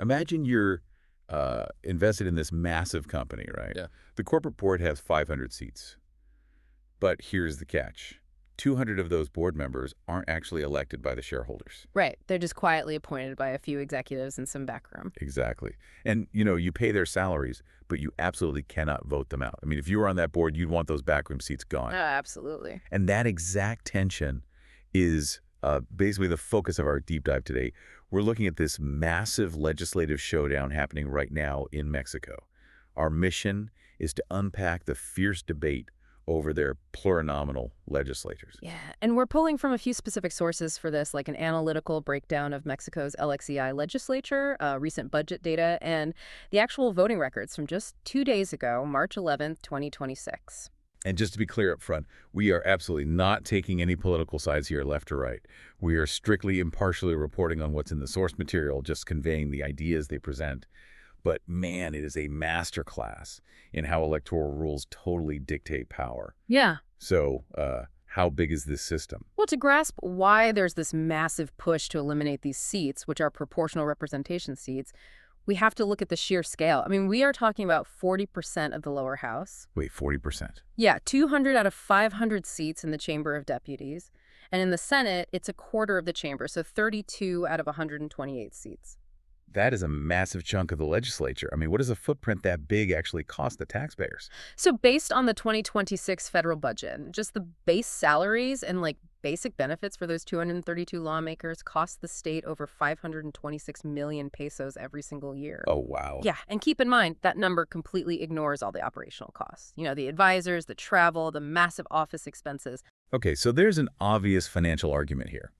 Imagine you're invested in this massive company, right? Yeah. The corporate board has 500 seats. But here's the catch. 200 of those board members aren't actually elected by the shareholders. Right. They're just quietly appointed by a few executives in some back room. Exactly. And, you pay their salaries, but you absolutely cannot vote them out. I mean, if you were on that board, you'd want those backroom seats gone. Absolutely. And that exact tension is basically the focus of our deep dive today. We're looking at this massive legislative showdown happening right now in Mexico. Our mission is to unpack the fierce debate over their plurinominal legislators. Yeah, and we're pulling from a few specific sources for this, like an analytical breakdown of Mexico's LXEI legislature, recent budget data, and the actual voting records from just 2 days ago, March 11th, 2026. And just to be clear up front, we are absolutely not taking any political sides here, left or right. We are strictly impartially reporting on what's in the source material, just conveying the ideas they present. But man, it is a masterclass in how electoral rules totally dictate power. Yeah. So how big is this system? Well, to grasp why there's this massive push to eliminate these seats, which are proportional representation seats, we have to look at the sheer scale. I mean, we are talking about 40% of the lower house. Wait, 40%? Yeah, 200 out of 500 seats in the Chamber of Deputies. And in the Senate, it's a quarter of the chamber, so 32 out of 128 seats. That is a massive chunk of the legislature. I mean, what does a footprint that big actually cost the taxpayers? So based on the 2026 federal budget, just the base salaries and basic benefits for those 232 lawmakers cost the state over 526 million pesos every single year. Oh, wow. Yeah, and keep in mind, that number completely ignores all the operational costs. The advisors, the travel, the massive office expenses. Okay, so there's an obvious financial argument here.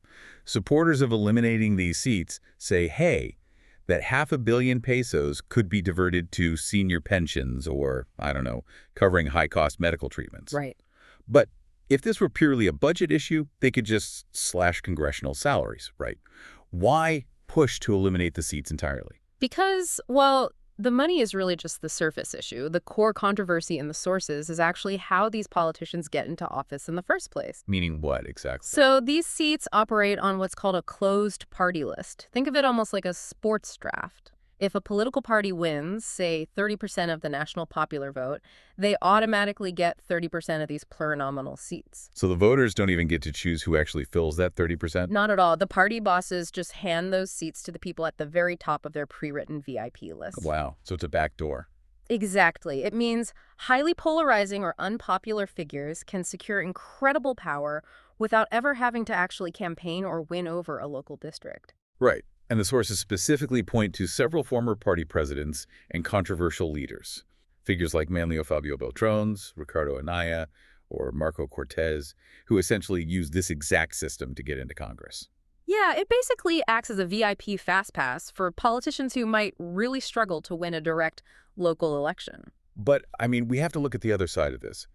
Supporters of eliminating these seats say, hey, that 500 million pesos could be diverted to senior pensions or, I don't know, covering high-cost medical treatments. Right. But if this were purely a budget issue, they could just slash congressional salaries, right? Why push to eliminate the seats entirely? Because, well, the money is really just the surface issue. The core controversy in the sources is actually how these politicians get into office in the first place. Meaning what exactly? So these seats operate on what's called a closed party list. Think of it almost like a sports draft. If a political party wins, say 30% of the national popular vote, they automatically get 30% of these plurinominal seats. So the voters don't even get to choose who actually fills that 30%? Not at all. The party bosses just hand those seats to the people at the very top of their pre-written VIP list. Wow. So it's a backdoor. Exactly. It means highly polarizing or unpopular figures can secure incredible power without ever having to actually campaign or win over a local district. Right. And the sources specifically point to several former party presidents and controversial leaders. Figures like Manlio Fabio Beltrones, Ricardo Anaya, or Marco Cortez, who essentially used this exact system to get into Congress. Yeah, it basically acts as a VIP fast pass for politicians who might really struggle to win a direct local election. But, I mean, we have to look at the other side of this.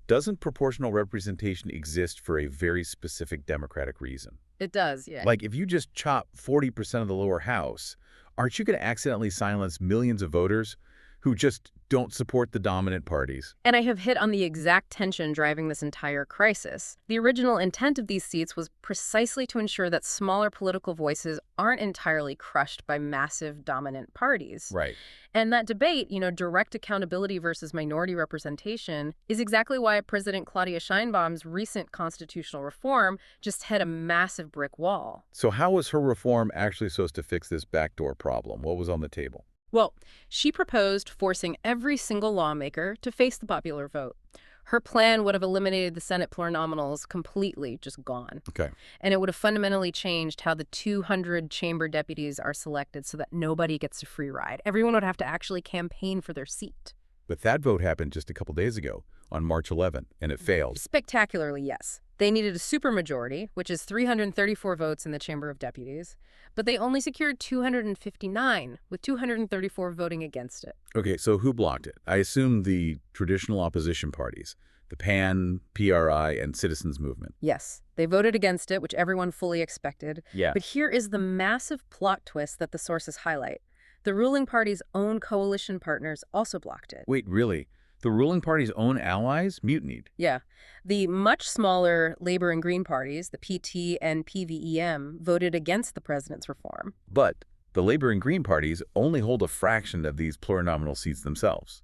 Doesn't proportional representation exist for a very specific democratic reason? It does, yeah. Like, if you just chop 40% of the lower house, aren't you going to accidentally silence millions of voters who just don't support the dominant parties? And I have hit on the exact tension driving this entire crisis. The original intent of these seats was precisely to ensure that smaller political voices aren't entirely crushed by massive dominant parties. Right. And that debate, direct accountability versus minority representation, is exactly why President Claudia Sheinbaum's recent constitutional reform just hit a massive brick wall. So how was her reform actually supposed to fix this backdoor problem? What was on the table? Well, she proposed forcing every single lawmaker to face the popular vote. Her plan would have eliminated the Senate plurinominals completely, just gone. Okay. And it would have fundamentally changed how the 200 chamber deputies are selected so that nobody gets a free ride. Everyone would have to actually campaign for their seat. But that vote happened just a couple days ago, on March 11th, and it failed. Spectacularly, yes. They needed a supermajority, which is 334 votes in the Chamber of Deputies, but they only secured 259, with 234 voting against it. Okay, so who blocked it? I assume the traditional opposition parties, the PAN, PRI, and Citizens Movement. Yes, they voted against it, which everyone fully expected. Yeah. But here is the massive plot twist that the sources highlight. The ruling party's own coalition partners also blocked it. Wait, really? The ruling party's own allies mutinied? Yeah. The much smaller Labor and Green parties, the PT and PVEM, voted against the president's reform. But The Labor and Green parties only hold a fraction of these plurinominal seats themselves.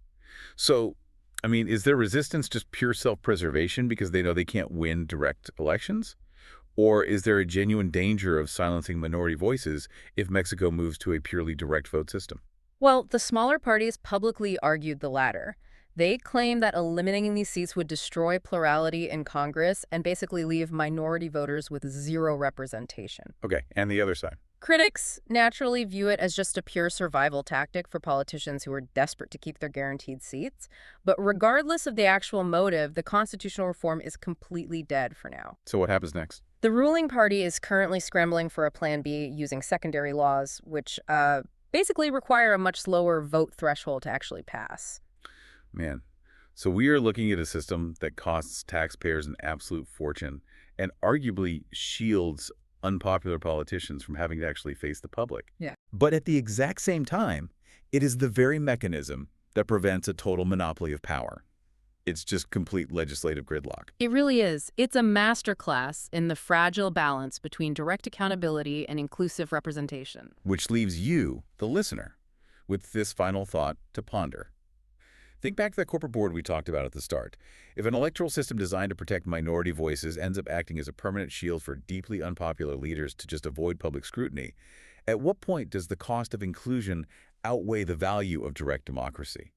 So, I mean, is their resistance just pure self-preservation because they know they can't win direct elections? Or is there a genuine danger of silencing minority voices if Mexico moves to a purely direct vote system? Well, the smaller parties publicly argued the latter. They claimed that eliminating these seats would destroy plurality in Congress and basically leave minority voters with zero representation. Okay, and the other side. Critics naturally view it as just a pure survival tactic for politicians who are desperate to keep their guaranteed seats. But regardless of the actual motive, the constitutional reform is completely dead for now. So what happens next? The ruling party is currently scrambling for a plan B using secondary laws, which basically require a much lower vote threshold to actually pass. Man, so we are looking at a system that costs taxpayers an absolute fortune and arguably shields unpopular politicians from having to actually face the public. Yeah. But at the exact same time, it is the very mechanism that prevents a total monopoly of power. It's just complete legislative gridlock. It really is. It's a masterclass in the fragile balance between direct accountability and inclusive representation. Which leaves you, the listener, with this final thought to ponder. Think back to that corporate board we talked about at the start. If an electoral system designed to protect minority voices ends up acting as a permanent shield for deeply unpopular leaders to just avoid public scrutiny, at what point does the cost of inclusion outweigh the value of direct democracy?